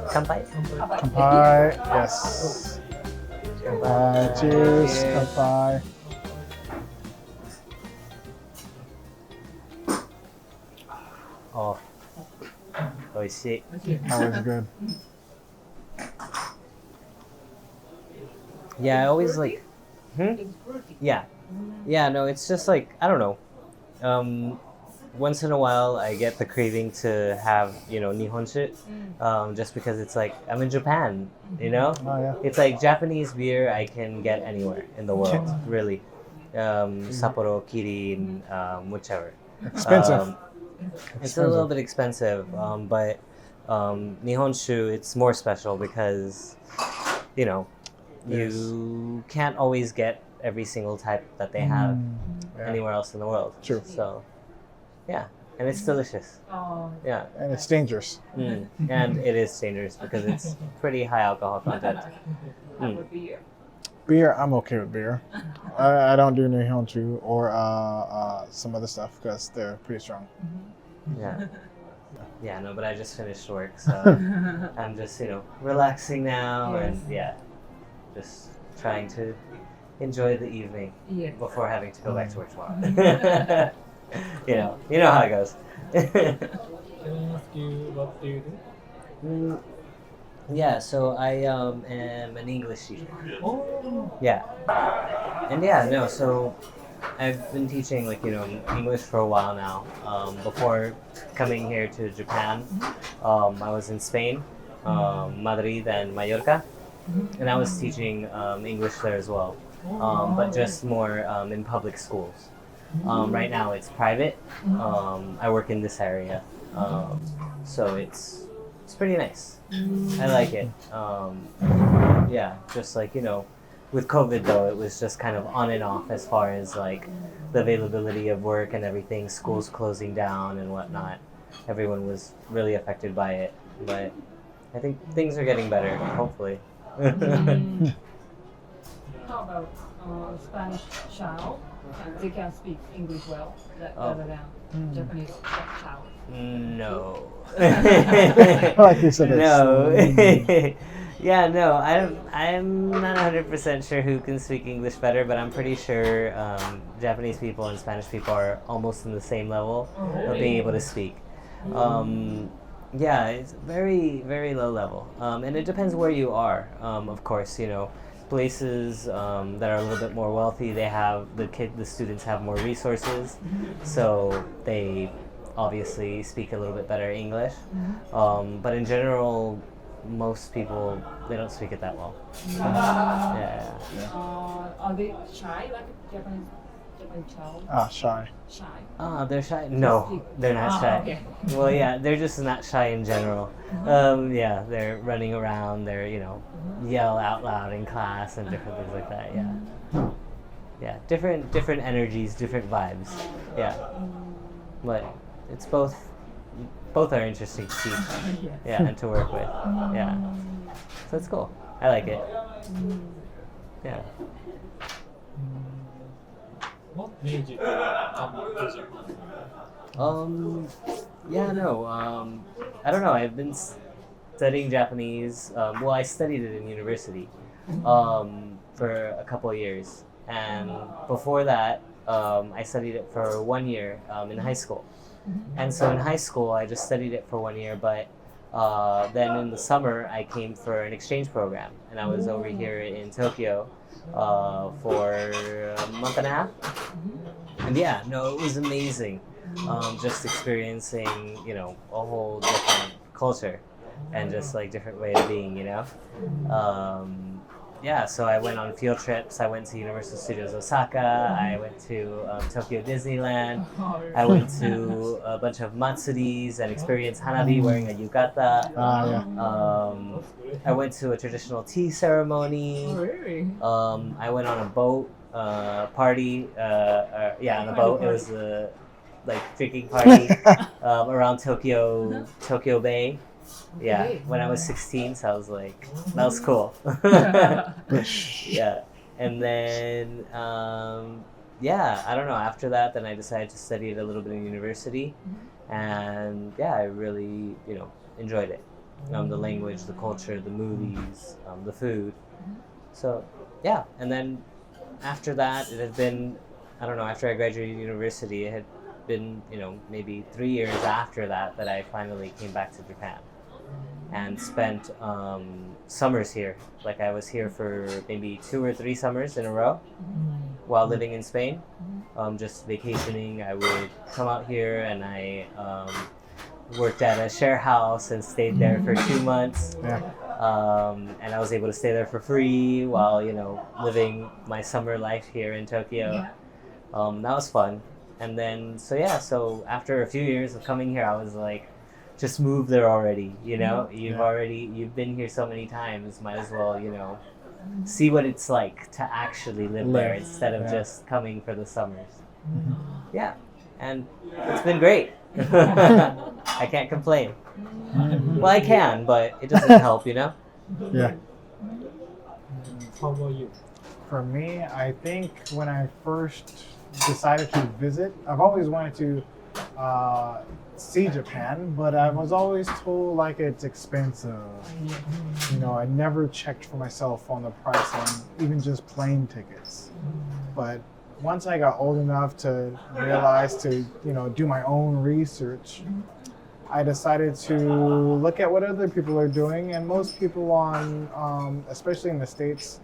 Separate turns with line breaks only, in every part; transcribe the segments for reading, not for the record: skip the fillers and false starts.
Kanpai.
Kanpai. Yes. Cheers. Kanpai.
Oh, oishii.
Always good.
Yeah, I always like. Yeah, yeah. No, it's just like I don't know. Once in a while, I get the craving to have nihonshu, just because it's like I'm in Japan.
Oh yeah.
It's like Japanese beer I can get anywhere in the world, really. Sapporo, Kirin, whichever.
Expensive.
It's a little bit expensive, but Nihonshu, it's more special because, you can't always get every single type that they have anywhere else in the world.
True.
So, yeah, and it's delicious. Yeah.
And it's dangerous.
And it is dangerous because it's pretty high alcohol content.
Beer, I'm okay with beer. I don't do Nihonshu or some other stuff because they're pretty strong.
Yeah. Yeah, no, but I just finished work, so I'm just, relaxing now and just trying to enjoy the evening before having to go back to work tomorrow. you know how it goes.
Can I ask you what do you do?
Yeah, so I am an English teacher.
Oh.
Yeah. And so I've been teaching English for a while now. Before coming here to Japan, I was in Spain, Madrid and Mallorca, and I was teaching English there as well, but just more in public schools. Right now it's private. I work in this area, so it's pretty nice. I like it. Just with COVID though, it was just kind of on and off as far as the availability of work and everything, schools closing down and whatnot. Everyone was really affected by it, but I think things are getting better, hopefully.
How about Spanish child? They can speak English well rather than Japanese child.
No.
I like you said it.
No. Yeah, no, I'm not 100% sure who can speak English better, but I'm pretty sure Japanese people and Spanish people are almost in the same level of being able to speak. It's very, very low level. And it depends where you are. Of course, places that are a little bit more wealthy, they have the students have more resources, so they obviously speak a little bit better English. But in general, most people, they don't speak it that well.
Are they shy like Japanese child?
Shy.
Shy.
They're shy? No, they're not shy.
Okay.
Well, yeah, they're just not shy in general. They're running around, they're, yell out loud in class and different things like that, Yeah, different energies, different vibes, yeah. But it's both are interesting to teach, and to work with, So it's cool. I like it. Yeah.
What made you come to Japan?
I don't know. I've been studying Japanese. I studied it in university for a couple of years, and before that, I studied it for 1 year in high school. And so in high school, I just studied it for 1 year, but then in the summer, I came for an exchange program, and I was over here in Tokyo for a month and a half. And it was amazing. Just experiencing, a whole different culture and just different way of being, So I went on field trips. I went to Universal Studios Osaka. I went to Tokyo Disneyland. I went to a bunch of matsuris and experienced hanabi wearing a yukata. I went to a traditional tea ceremony.
Oh, really?
I went on a boat party. On a boat. It was a drinking party around Tokyo Bay. Yeah, when I was 16, so I was like, that was cool. Yeah, and then I don't know. After that, then I decided to study it a little bit in university, and I really enjoyed it. the language, the culture, the movies, the food. So yeah, and then after that, it had been, I don't know, after I graduated university, it had been, maybe 3 years after that I finally came back to Japan and spent summers here. Like I was here for maybe 2 or 3 summers in a row while living in Spain, just vacationing. I would come out here and I worked at a share house and stayed there for 2 months. And I was able to stay there for free while, living my summer life here in Tokyo. That was fun. And then, so after a few years of coming here, I was like, just move there already, you've been here so many times, might as well, see what it's like to actually live there instead of just coming for the summers. Yeah, and it's been great. I can't complain. Well, I can, but it doesn't help,
Yeah.
How about you?
For me, I think when I first decided to visit, I've always wanted to see Japan, but I was always told like it's expensive. I never checked for myself on the price on even just plane tickets. But once I got old enough to realize to, do my own research, I decided to look at what other people are doing, and most people especially in the States,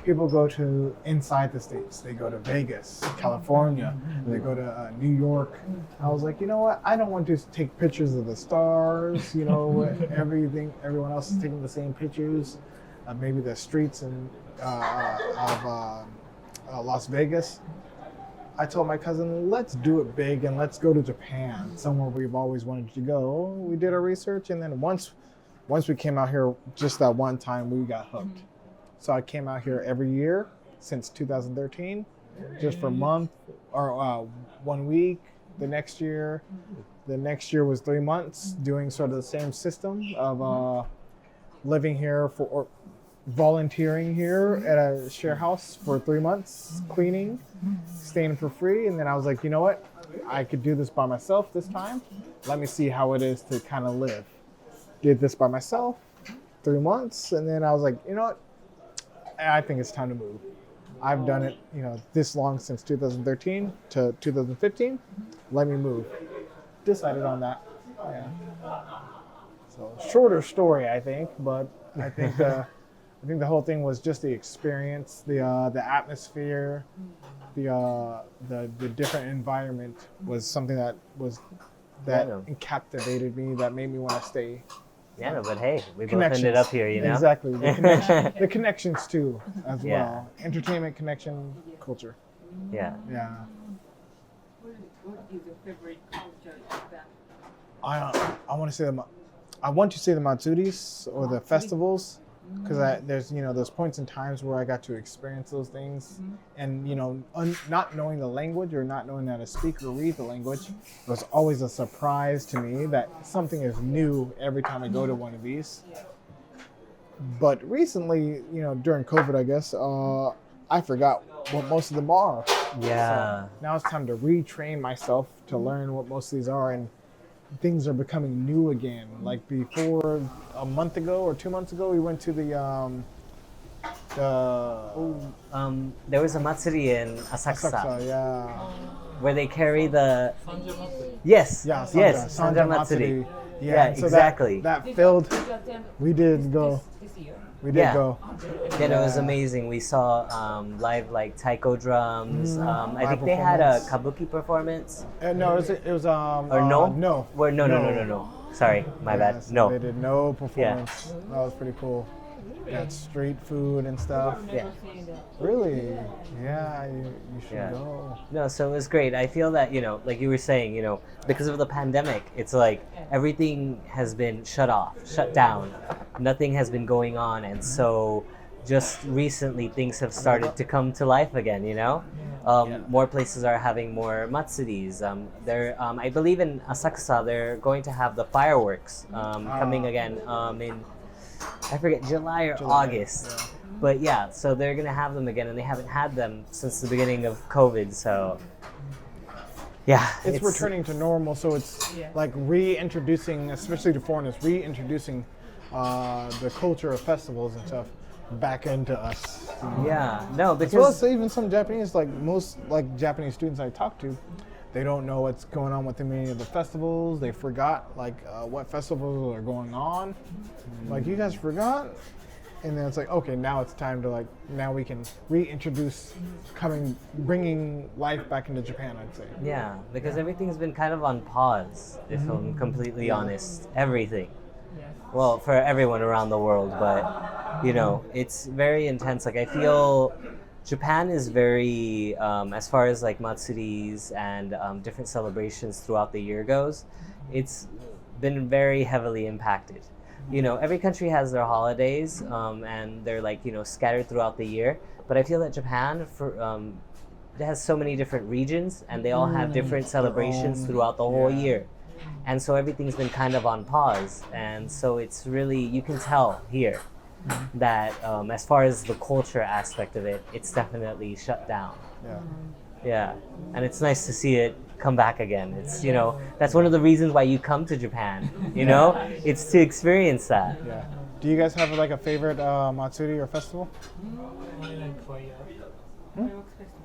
people go to inside the States. They go to Vegas, California, they go to New York. I was like, you know what? I don't want to take pictures of the stars, everyone else is taking the same pictures. Maybe the streets of Las Vegas. I told my cousin, let's do it big and let's go to Japan, somewhere we've always wanted to go. We did our research, and then once we came out here, just that one time, we got hooked. So I came out here every year since 2013, just for a month or 1 week. The next year was 3 months, doing sort of the same system of living here or volunteering here at a share house for 3 months, cleaning, staying for free. And then I was like, you know what? I could do this by myself this time. Let me see how it is to kind of live. Did this by myself, 3 months. And then I was like, you know what? I think it's time to move. I've done it, this long, since 2013 to 2015. Let me move. Decided on that. Yeah. So shorter story, I think, but I think the whole thing was just the experience, the atmosphere, the different environment was something that captivated me, that made me want to stay.
Yeah, no, but hey, we both ended up here,
Exactly. The connections too, as well. Entertainment, connection, culture.
Yeah.
Yeah.
What is your favorite culture in Japan?
I want to say the Matsuris or the festivals, because there's those points in times where I got to experience those things, and not knowing the language or not knowing how to speak or read the language, it was always a surprise to me that something is new every time I go to one of these. But recently, during COVID, I guess, I forgot what most of them are.
Yeah.
So now it's time to retrain myself to learn what most of these are, and things are becoming new again. Like before, a month ago or 2 months ago, we went to
there was a matsuri in Asakusa,
yeah.
where they carry the
Sanja Matsuri.
yes,
Yeah,
yes, Sanja Matsuri. Yeah,
so
exactly.
That filled.
Did you attend
We did go.
this year?
We did
Yeah.
go.
Yeah, it was amazing. We saw live like taiko drums. I
Live
think they had a
performance.
kabuki performance.
No, it was
Or no?
no.
Well, no. Sorry, my bad.
Yes,
No.
They did no performance. That was pretty cool. Got street food and stuff.
Yeah.
Really? Yeah, you should
Yeah.
go.
No, so it was great. I feel that, like you were saying, because of the pandemic, it's like everything has been shut down. Nothing has been going on. And so just recently things have started to come to life again, More places are having more matsuris. I believe in Asakusa, they're going to have the fireworks coming again in, I forget, July or August.
Yeah.
But yeah, so they're going to have them again, and they haven't had them since the beginning of COVID, so yeah.
It's returning to normal, so it's like reintroducing, especially to foreigners, reintroducing the culture of festivals and stuff back into us.
Yeah, no,
As well as
because
even some Japanese, like most like Japanese students I talk to, they don't know what's going on with the meaning of the festivals. They forgot like what festivals are going on. Like, you guys forgot? And then it's like, okay, now it's time to now we can reintroduce bringing life back into Japan, I'd say.
yeah, because everything's been kind of on pause, if I'm completely honest. Everything.
Yes.
Well, for everyone around the world, but it's very intense. Like, I feel Japan is very, as far as like matsuris and different celebrations throughout the year goes, it's been very heavily impacted. Every country has their holidays, and they're like, scattered throughout the year. But I feel that Japan, it has so many different regions, and they all have different celebrations throughout the whole year. And so everything's been kind of on pause. And so it's really, you can tell here that as far as the culture aspect of it, it's definitely shut down.
Yeah.
Yeah. And it's nice to see it come back again. It's, that's one of the reasons why you come to Japan, it's to experience that.
Yeah. Do you guys have like a favorite matsuri or festival?
I like fire.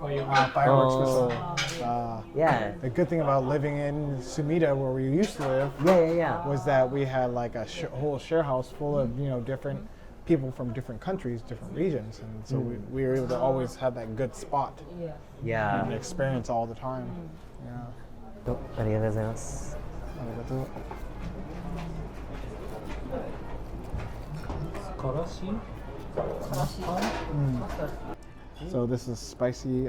Fireworks
Oh.
festival.
Yeah.
The good thing about living in Sumida, where we used to live,
Yeah.
was that we had like a whole share house full of different people from different countries, different regions, and so we were able to always have that good spot
Yeah.
and
Yeah.
experience all the time. Yeah.
ありがとうございます。
ありがとう。
からし
So this is spicy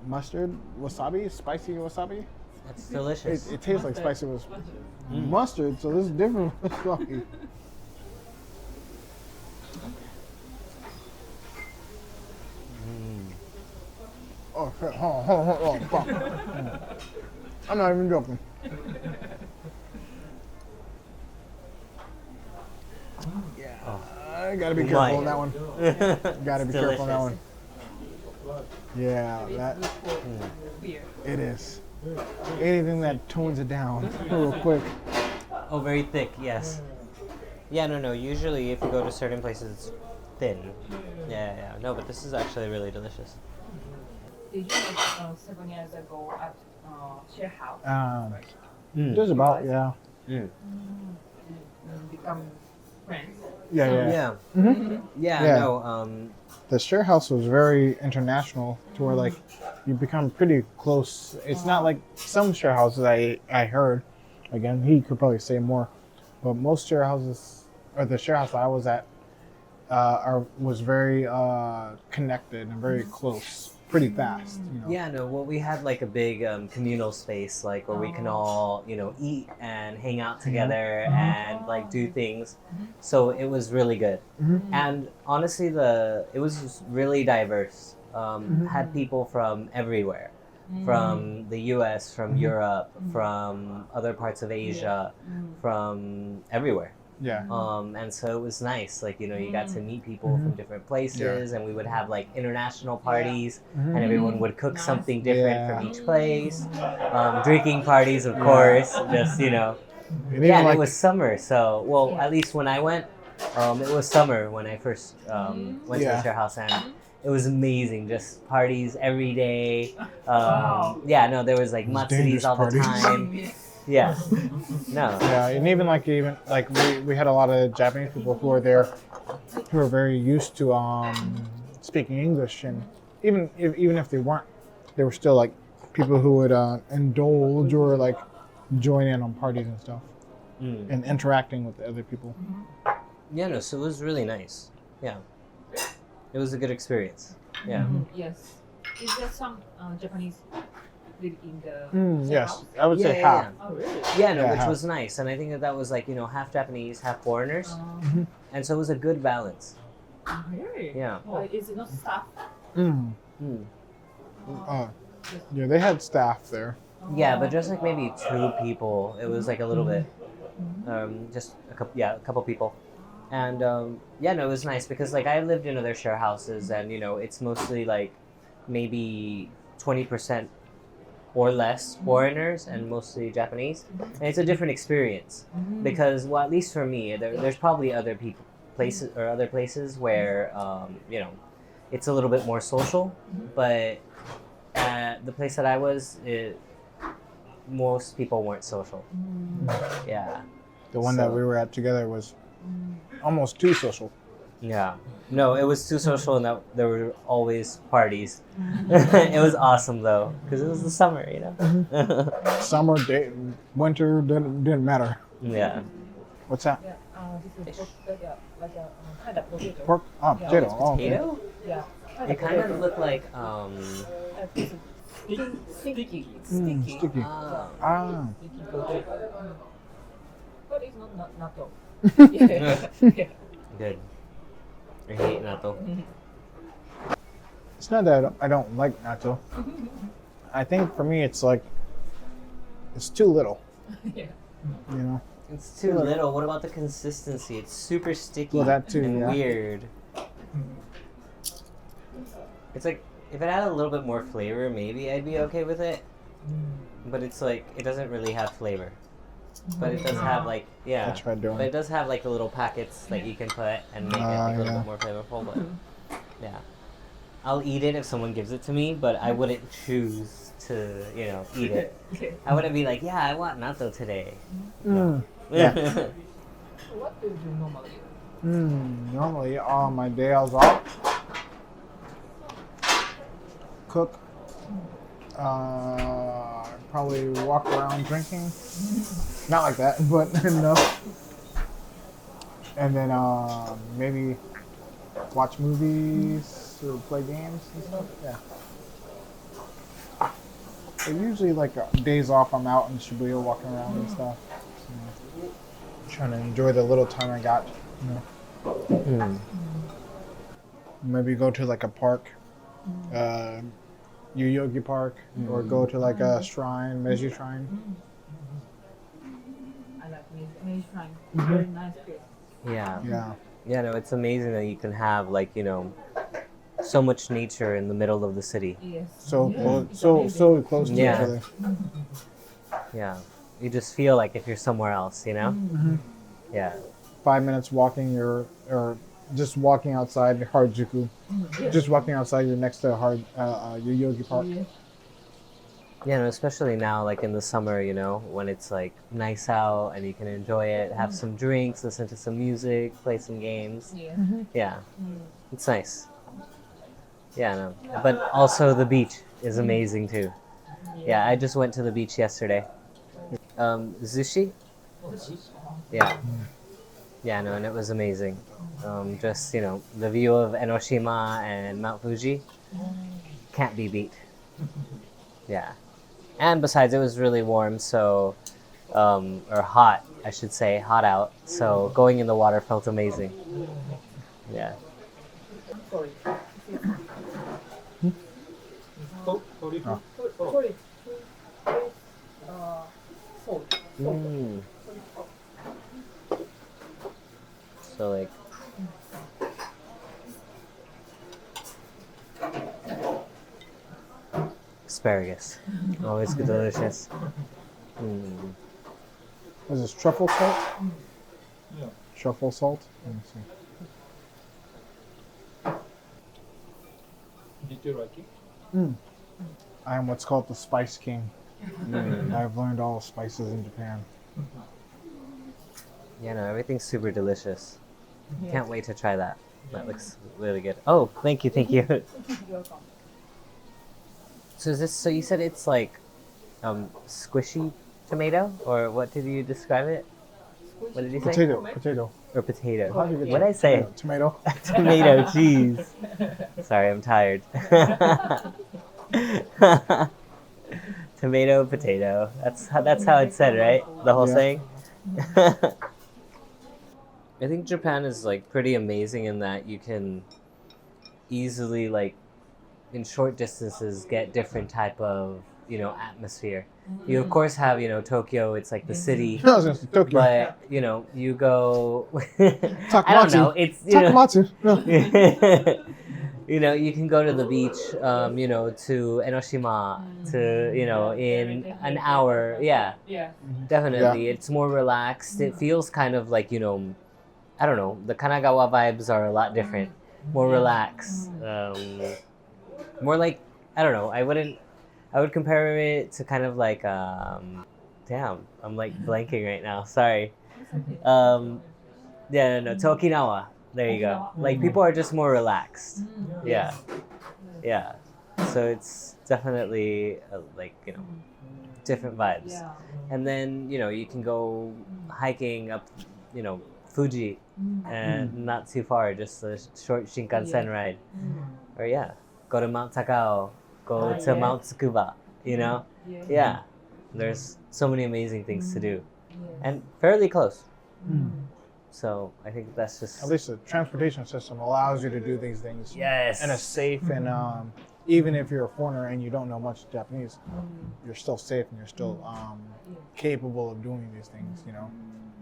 mustard wasabi, spicy wasabi.
It's delicious.
It tastes like spicy mustard, so this is different wasabi. Oh, shit. Oh, fuck. I'm not even joking. I gotta be careful on that one. Gotta be careful on that one. Yeah, that
Beer.
it is. Anything that tones it down real quick.
Oh, very thick, yes. Yeah, no. Usually if you go to certain places, it's thin. Yeah. No, but this is actually really delicious.
Did you 7 years ago at share house
Just about, yeah.
become friends?
Yeah.
Yeah,
Yeah.
no,
The share house was very international to where like you become pretty close. It's not like some share houses I heard. Again, he could probably say more, but most share houses, or the share house I was at, was very connected and very close, pretty fast.
yeah, no, well, we had like a big communal space, like where we can all, eat and hang out together and like do things. So it was really good. And honestly, it was just really diverse. Had people from everywhere, from the US, from Europe, from other parts of Asia, from everywhere.
Yeah.
And so it was nice, like, you got to meet people from different places, and we would have like international parties, and everyone would cook something different from each place. Drinking parties, of course, just,
And
yeah, and
like,
it was summer, so, well, at least when I went, it was summer when I first went to the share house, and it was amazing, just parties every day. Yeah, no, there was like matsuris all the
dangerous
time. Yeah. No.
Yeah, and even like we had a lot of Japanese people who were there, who were very used to speaking English, and even if they weren't, they were still like people who would indulge or like join in on parties and stuff, and interacting with the other people.
Yeah, no, so it was really nice. Yeah. It was a good experience. Yeah.
Yes. Is there some Japanese live in the
Yes,
house?
I would say
Yeah,
half.
Oh, really?
Yeah, no,
Yeah,
which
half.
was nice. And I think that was like, half Japanese, half foreigners. And so it was a good balance.
Really?
Yeah.
Is it not staff?
Mm.
Yeah, they had staff there.
Yeah, but just like maybe 2 people. It was like a little bit, just a couple people. And yeah, no, it was nice because like I lived in other share houses, and it's mostly like maybe 20% or less foreigners and mostly Japanese, and it's a different experience because, well, at least for me, there's probably other places where it's a little bit more social, but at the place that I was, most people weren't social. Yeah.
The one that we were at together was almost too social.
Yeah. No, it was too social and that there were always parties. It was awesome though, because it was the summer,
Summer, day, winter, didn't matter.
Yeah.
What's that?
Yeah, this is like a kind of potato.
Pork? Oh, potato.
It's
Oh, okay.
potato?
Yeah.
It kind of looked like
Sticky.
Sticky.
Ah.
Ah.
Sticky potato. But it's not natto. Yeah.
Good. I hate natto.
It's not that I don't like natto. I think for me it's like it's too little.
Yeah.
You know.
It's too little. What about the consistency? It's super sticky
Well, that too,
and
yeah.
weird. It's like if it had a little bit more flavor, maybe I'd be okay with it. But it's like it doesn't really have flavor. But it does have like
I tried doing
But it
it.
does have like the little packets that you can put and make it like a little bit more flavorful. But yeah, I'll eat it if someone gives it to me, but I wouldn't choose to eat it. I wouldn't be like, yeah, I want natto today.
Yeah.
What do you do normally?
Normally on my day I was off, cook, probably walk around drinking. Not like that, but no. And then maybe watch movies or play games and stuff. Yeah. But usually like days off, I'm out in Shibuya walking around and stuff. So, trying to enjoy the little time I got. Maybe go to like a park, Yoyogi Park, or go to like a shrine, Meiji Shrine.
I like Meiji Shrine. Very nice place.
Yeah.
Yeah.
Yeah, no, it's amazing that you can have like, so much nature in the middle of the city.
Yes.
So close to each
Yeah.
other.
Yeah. You just feel like if you're somewhere else, Yeah.
5 minutes walking, or just walking outside Harajuku. Just walking outside, you're next to Yoyogi Park.
Yeah, no, especially now, like in the summer, when it's like nice out and you can enjoy it, have some drinks, listen to some music, play some games.
Yeah.
Yeah, it's nice. Yeah, no, but also the beach is amazing too. Yeah, I just went to the beach yesterday. Sushi? Yeah. Yeah, no, and it was amazing. Just, the view of Enoshima and Mount Fuji can't be beat. Yeah. And besides, it was really warm, so, or hot, I should say, hot out. So going in the water felt amazing. Yeah.
Sorry.
Sorry.
Sorry. Salt.
Mm. So like asparagus, always delicious. Mm.
Is this truffle salt?
Yeah.
Truffle salt? Let me see.
Did you like it?
I am what's called the Spice King.
Mm.
I've learned all spices in Japan.
Yeah, no, everything's super delicious. Can't wait to try that. That looks really good. Oh, thank you.
You're welcome.
So you said it's like squishy tomato, or what did you describe it? What did you say?
Potato.
Or potato.
How do you get
What did I say?
Tomato.
Tomato, jeez. Sorry, I'm tired. Tomato, potato. That's how it's said, right? The whole
Yeah.
saying. I think Japan is like pretty amazing in that you can easily like in short distances get different type of atmosphere. You of course have Tokyo. It's like the city.
No, it's Tokyo.
But you go. I don't know. It's
Takamatsu. No.
you can go to the beach, to Enoshima, to, in an hour. Yeah,
Yeah.
definitely. It's more relaxed. It feels kind of like, I don't know, the Kanagawa vibes are a lot different. More relaxed. More like, I don't know, I would compare it to kind of like, damn, I'm like blanking right now. Sorry. Yeah, no, to Okinawa. There you go. Like people are just more relaxed. Yeah, yeah. So it's definitely different vibes.
Yeah.
And then you can go hiking up, Fuji, and not too far, just a short Shinkansen ride. Or go to Mount Takao, go to
yes.
Mount Tsukuba. Yeah. There's so many amazing things to do, and fairly close. So I think that's just
At least the transportation system allows you to do these things
yes,
in a safe and even if you're a foreigner and you don't know much Japanese, you're still safe and you're still capable of doing these things.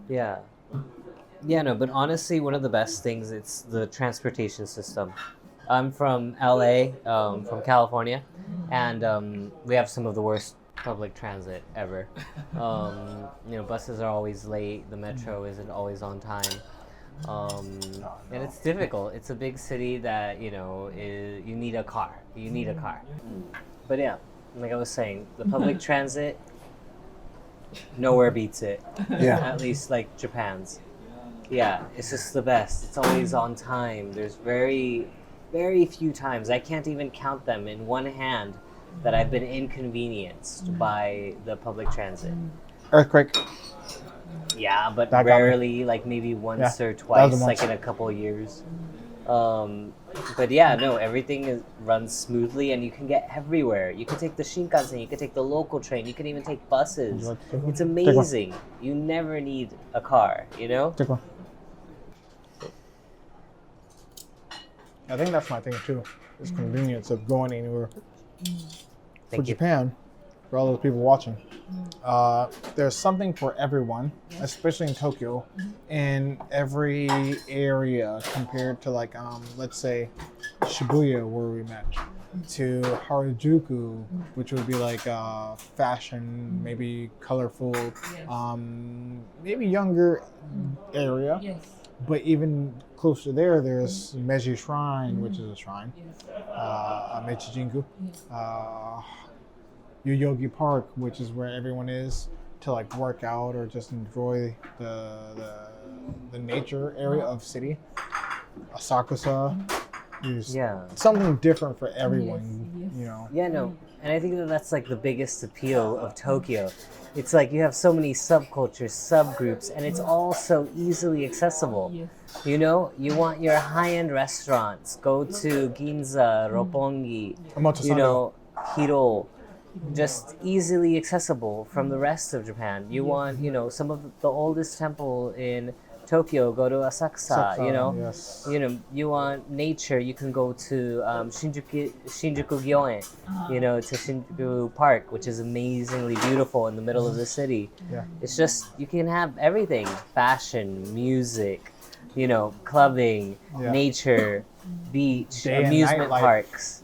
Yeah. Yeah, no, but honestly, one of the best things, it's the transportation system. I'm from LA, from California, and we have some of the worst public transit ever. Buses are always late, the metro isn't always on time. And it's difficult. It's a big city that, you need a car. You need a car. But yeah, like I was saying, the public transit, nowhere beats it.
Yeah.
At least like Japan's. Yeah, it's just the best. It's always on time. There's very, very few times, I can't even count them in one hand, that I've been inconvenienced by the public transit.
Earthquake.
Yeah, but
That got me.
rarely, like maybe once
Yeah,
or
that
twice,
was the
like
most.
in a couple of years. But yeah, no, everything runs smoothly, and you can get everywhere. You can take the Shinkansen, you can take the local train, you can even take buses.
Would you like to take one?
It's
Take one.
amazing. You never need a car,
Take one. I think that's my thing too. Is convenience of going anywhere. For
Thank you.
Japan, for all those people watching, there's something for everyone, especially in Tokyo, in every area compared to like let's say Shibuya where we met, to Harajuku, which would be like fashion, maybe colorful, maybe younger area.
Yes.
But even closer there, there's Meiji Shrine, which is a shrine, Meiji Jingu, Yoyogi Park, which is where everyone is to like work out or just enjoy the nature area of city. Asakusa, there's something different for everyone,
Yeah, no, and I think that's like the biggest appeal of Tokyo. It's like you have so many subcultures, subgroups, and it's all so easily accessible.
Yes.
You want your high-end restaurants, go to Ginza, Roppongi,
Omotesando.
Hiro, just easily accessible from the rest of Japan. You want, some of the oldest temple in Tokyo, go to Asakusa,
Yes.
You want nature, you can go to Shinjuku Gyoen, to Shinjuku Park, which is amazingly beautiful in the middle of the city.
Yeah.
It's just, you can have everything, fashion, music, clubbing,
Yeah.
nature, beach,
Day and
amusement
nightlife.
parks,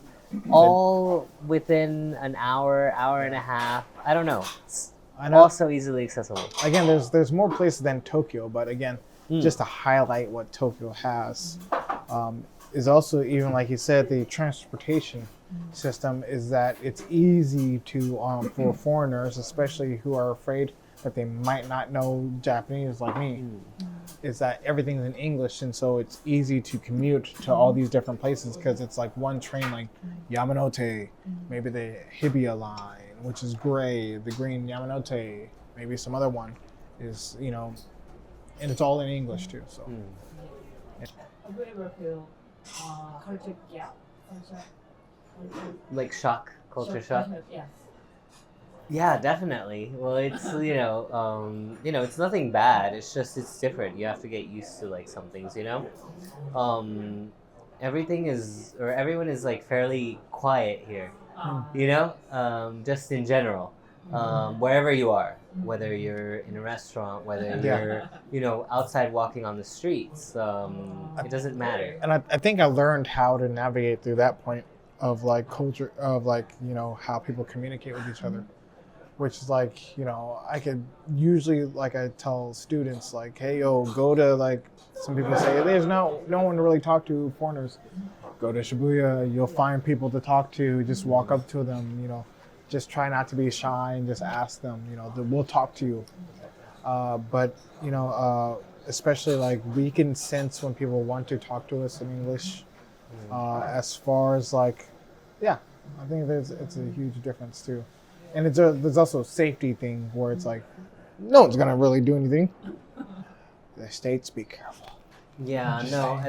all within an hour, hour and a half. I don't know. It's
I know.
also easily accessible.
Again, there's more places than Tokyo, but again, just to highlight what Tokyo has, is also, even like you said, the transportation system is that it's easy to for foreigners, especially who are afraid that they might not know Japanese like me, is that everything's in English, and so it's easy to commute to all these different places because it's like one train, like Yamanote, maybe the Hibiya line, which is gray, the green Yamanote, maybe some other one is, and it's all in English too. So
Have you ever feel culture gap?
Like culture shock.
Yes.
Yeah, definitely. Well, it's it's nothing bad. It's just it's different. You have to get used to like some things, everyone is like fairly quiet here, just in general. wherever you are, whether you're in a restaurant, whether you're outside walking on the streets, it doesn't matter.
And I think I learned how to navigate through that point of like culture of like, how people communicate with each other, which is like, I could usually, like I tell students like, hey, yo, go to like, some people say there's no one to really talk to, foreigners. Go to Shibuya, you'll find people to talk to, just walk up to them, just try not to be shy and just ask them, we'll talk to you. But, especially like we can sense when people want to talk to us in English. As far as like, I think it's a huge difference too. And there's also a safety thing where it's like, no one's gonna really do anything. The States, be careful.
Yeah, no,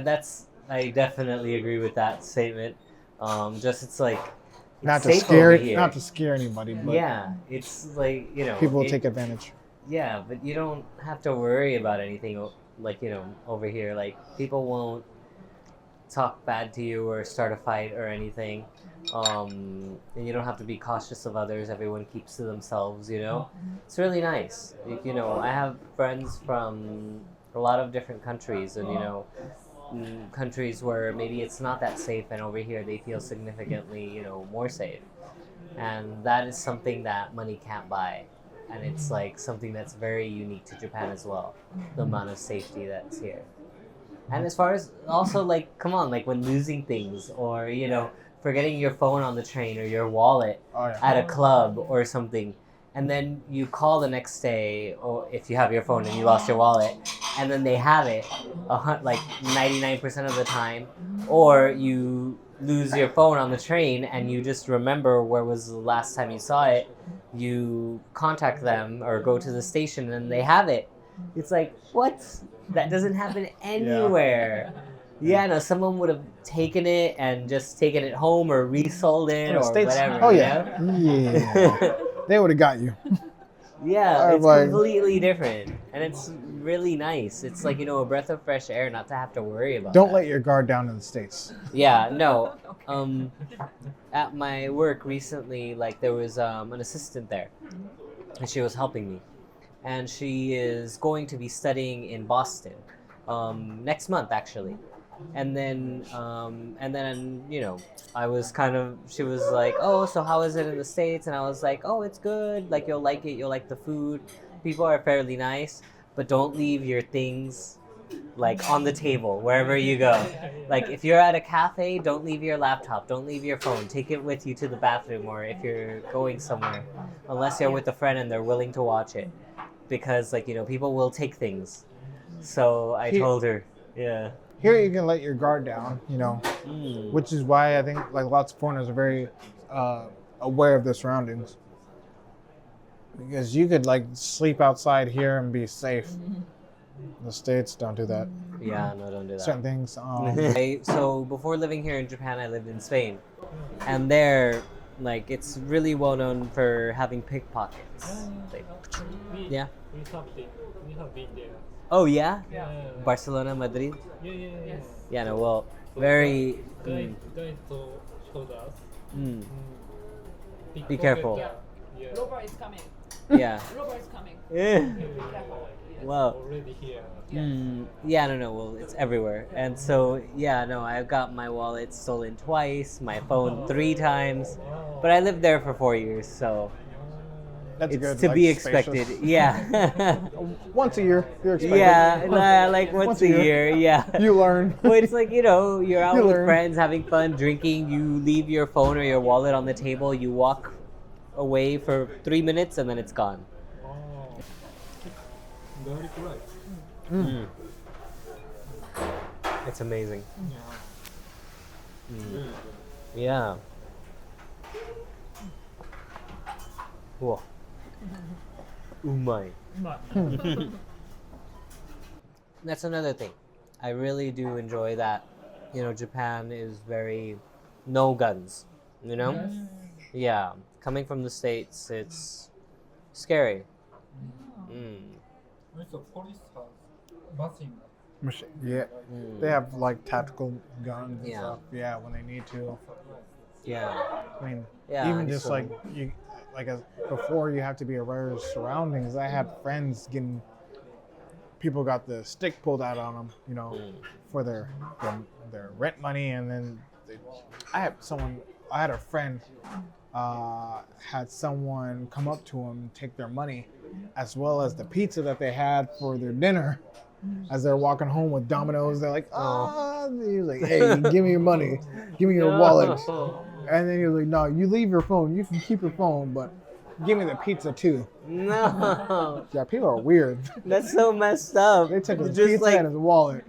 I definitely agree with that statement. It's like, it's
Not to
safe over
scare,
here.
not to scare anybody, but
it's like,
people will take advantage.
Yeah, but you don't have to worry about anything, like, over here. Like, people won't talk bad to you or start a fight or anything. And you don't have to be cautious of others. Everyone keeps to themselves, It's really nice. I have friends from a lot of different countries, and, countries where maybe it's not that safe, and over here they feel significantly, more safe. And that is something that money can't buy. And it's like something that's very unique to Japan as well, the amount of safety that's here. And as far as also, like, come on, like when losing things or, forgetting your phone on the train or your wallet at a club or something, and then you call the next day, or if you have your phone and you lost your wallet, and then they have it like 99% of the time, or you lose your phone on the train and you just remember where was the last time you saw it, you contact them or go to the station and they have it. It's like, what? That doesn't happen anywhere. No, someone would have taken it and just taken it home or resold it or
States,
whatever.
Yeah. They would have got you.
It's completely different, and it's really nice. It's like, a breath of fresh air not to have to worry about
Don't
that.
let your guard down in the States.
No. At my work recently, like, there was an assistant there, and she was helping me, and she is going to be studying in Boston next month, actually. And then I was she was like, oh, so how is it in the States? And I was like, oh, it's good. Like, you'll like it. You'll like the food. People are fairly nice, but don't leave your things like on the table wherever you go. Like, if you're at a cafe, don't leave your laptop. Don't leave your phone. Take it with you to the bathroom, or if you're going somewhere, unless you're with a friend and they're willing to watch it, because, like, people will take things. So I told her,
Here you can let your guard down, which is why I think like lots of foreigners are very aware of their surroundings. Because you could like sleep outside here and be safe. The States don't do that.
Yeah, no, don't do that.
Certain things.
So before living here in Japan, I lived in Spain, and there, like, it's really well known for having pickpockets. Like,
We have been there.
Oh yeah?
Barcelona.
Barcelona, Madrid.
Yes.
No, well, very.
Guys showed us.
Be careful.
Yeah.
Robber is coming.
Yeah.
Robber is coming. Careful.
Wow.
Already here.
No, well, it's everywhere. And so, I've got my wallet stolen twice, my phone 3 times, but I lived there for 4 years, so
That's
it's
good.
to
like,
be expected.
spacious.
Yeah.
Once a year, you're expected.
Like once a year,
You learn.
Well, it's like, you're out
You
with
learn.
friends, having fun, drinking, you leave your phone or your wallet on the table, you walk away for 3 minutes, and then it's gone.
Very correct.
It's amazing.
Yeah.
Yeah. Whoa. Umai. That's another thing. I really do enjoy that, Japan is very no guns, Yeah. Coming from the States, it's scary.
Also, police has buzzing.
Yeah, they have like tactical guns and
Yeah.
stuff. Yeah, when they need to.
Yeah.
I mean,
Yeah,
even just
so-
like you, before you have to be aware of surroundings. I had friends people got the stick pulled out on them, for their rent money, and then I had a friend had someone come up to him, take their money, as well as the pizza that they had for their dinner. As they're walking home with Domino's, they're like, he's like, hey, give me your money, give me your wallet. And then he was like, no, you leave your phone, you can keep your phone, but give me the pizza too.
No.
Yeah, people are weird.
That's so messed up.
They took his
Just
pizza and his wallet.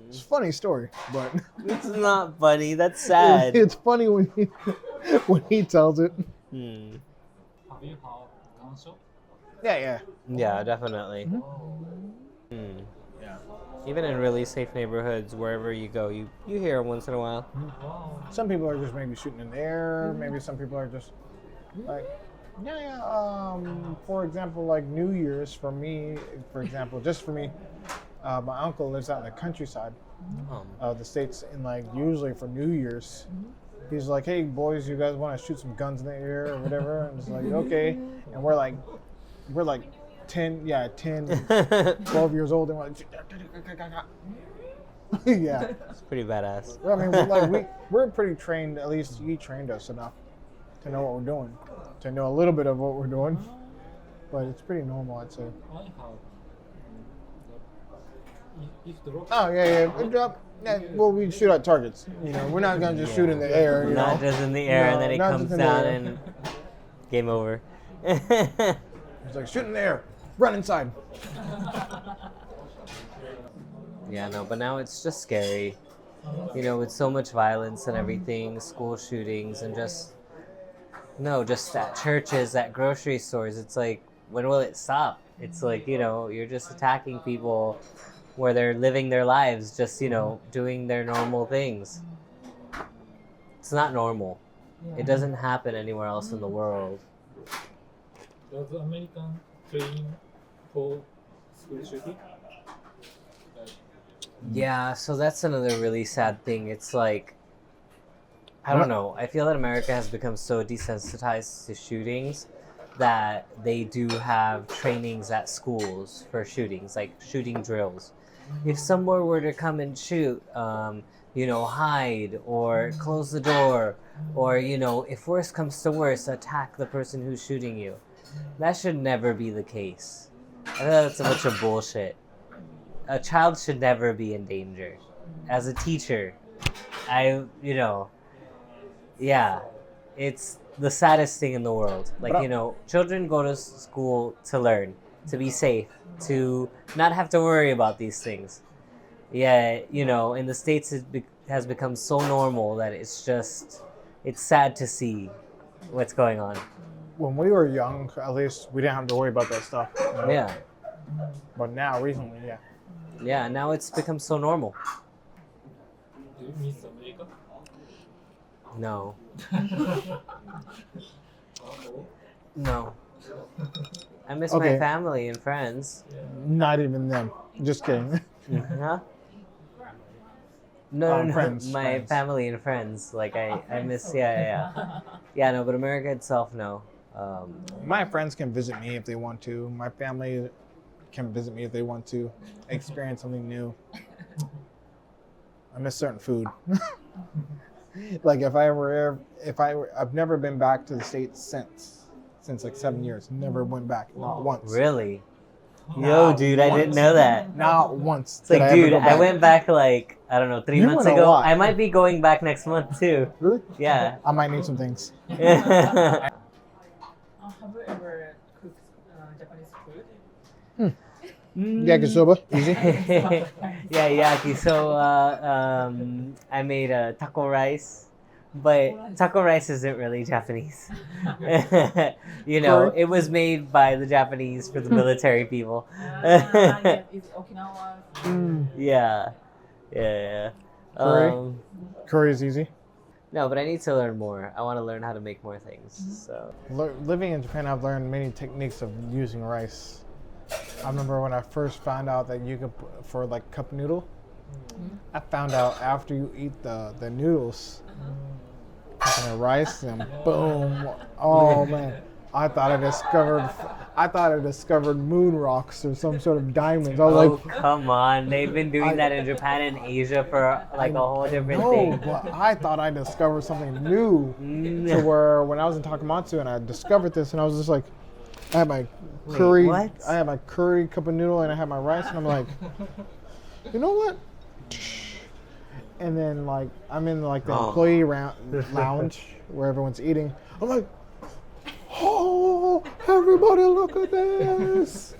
It's a funny story, but
it's not funny. That's sad.
it's funny when he tells it.
Have you had gun shop?
Yeah.
Yeah, definitely.
Yeah.
Even in really safe neighborhoods, wherever you go, you hear them once in a while.
Wow.
Some people are just maybe shooting in the air. Maybe some people are just like, for example, like New Year's for me, just for me, my uncle lives out in the countryside of the States, and like usually for New Year's, he's like, hey boys, you guys want to shoot some guns in the air or whatever? And it's like, okay. And we're like 10, 12 years old, and we're like, yeah.
It's pretty badass.
I mean, we're pretty trained. At least he trained us enough to know what we're doing, to know a little bit of what we're doing. But it's pretty normal, I'd say.
I have. If the rocket.
Oh yeah. Good job. Yeah, well, we shoot at targets. We're not gonna just shoot in the air.
Not just in the air, and then it
not
comes
just in the
down
air.
and game over.
It's like shoot in the air, run inside.
Yeah, no, but now it's just scary. With so much violence and everything, school shootings, and just at churches, at grocery stores. It's like, when will it stop? It's like, you're just attacking people where they're living their lives, just, doing their normal things. It's not normal. It doesn't happen anywhere else in the world.
Does American train for school shooting?
Yeah, so that's another really sad thing. It's like, I don't know. I feel that America has become so desensitized to shootings that they do have trainings at schools for shootings, like shooting drills. If someone were to come and shoot, hide or close the door, or, if worse comes to worse, attack the person who's shooting you. That should never be the case. I feel that's a bunch of bullshit. A child should never be in danger. As a teacher, it's the saddest thing in the world. Like, children go to school to learn, to be safe, to not have to worry about these things. Yeah, in the States it has become so normal that it's sad to see what's going on.
When we were young, at least we didn't have to worry about that stuff.
Yeah.
But now, recently, yeah.
Yeah, now it's become so normal.
Do you miss America?
No. No. I miss my
Okay.
family and friends.
Not even them. Just kidding.
Huh? No,
Friends,
my
friends.
family and friends. Like I miss, yeah. Yeah, no, but America itself, no.
My friends can visit me if they want to. My family can visit me if they want to experience something new. I miss certain food. Like I've never been back to the States since like 7 years. Never went back, not once.
Really?
Not
Yo, dude, I didn't know that.
Not once.
It's like,
did I ever
dude,
go
I
back.
went back like, I don't know, 3
You
months
went a
ago.
lot.
I might be going back next month too.
Really?
Yeah.
I might need some things.
Have you ever cooked Japanese food?
Yakisoba, easy.
Yeah, yaki. So I made taco rice, but taco rice isn't really Japanese.
Curry?
It was made by the Japanese for the military people.
Is Okinawa?
Yeah.
Curry? Curry is easy.
No, but I need to learn more. I want to learn how to make more things. So
Living in Japan, I've learned many techniques of using rice. I remember when I first found out that you could, for like cup noodle, I found out after you eat the noodles, put in the rice and boom. Oh man, I thought I discovered moon rocks or some sort of diamonds. I was
Oh,
like,
come on. They've been doing that in Japan and Asia for like a whole different thing.
but I thought I discovered something new. To
Mm.
where when I was in Takamatsu and I discovered this, and I was just like, I had my curry,
what?
I had my curry cup of noodle, and I had my rice, and I'm like, you know what? And then like I'm in like the employee lounge where everyone's eating. I'm like, oh, everybody look at this.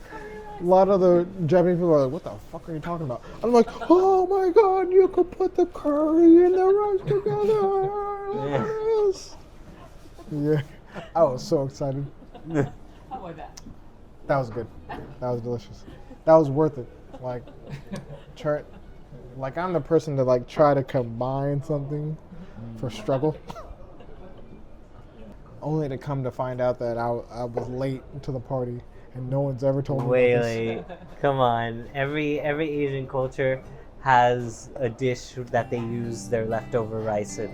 A lot of the Japanese people are like, what the fuck are you talking about? I'm like, oh my god, you could put the curry and the rice together. Look at this. Yeah, I was so excited.
How was that?
That was good. That was delicious. That was worth it. Like, I'm the person to like try to combine something for struggle. Only to come to find out that I was late to the party and no one's ever told me.
Way
about this.
late. Come on. Every Asian culture has a dish that they use their leftover rice in.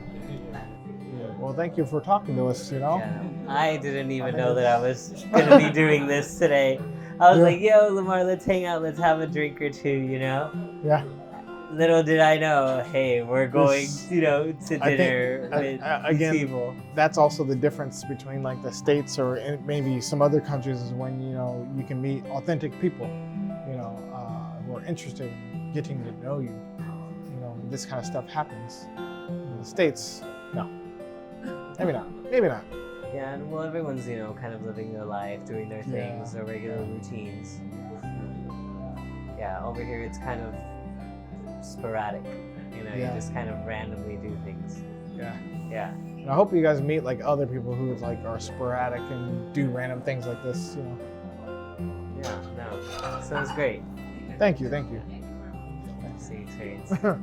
Well, thank you for talking to us, you know?
Yeah, I didn't even know that I was gonna be doing this today. I was
Yeah.
like, yo, Lamar, let's hang out, let's have a drink or two, you know?
Yeah.
Little did I know, hey, we're going,
This-
you know, to
I think,
dinner with
again,
these people.
That's also the difference between like the States or maybe some other countries is when, you know, you can meet authentic people, you know, who are interested in getting to know you. You know, this kind of stuff happens. In the States, no. Maybe not. Maybe not.
Yeah, and well, everyone's, you know, kind of living their life, doing their things, their regular routines. Yeah, over here it's kind of sporadic. You know,
Yeah.
you just kind of randomly do things.
Yeah.
Yeah.
And I hope you guys meet like other people who like are sporadic and do random things like this, you know.
Yeah, no. So it's great.
Thank you. Thank you.
See experience. Yeah.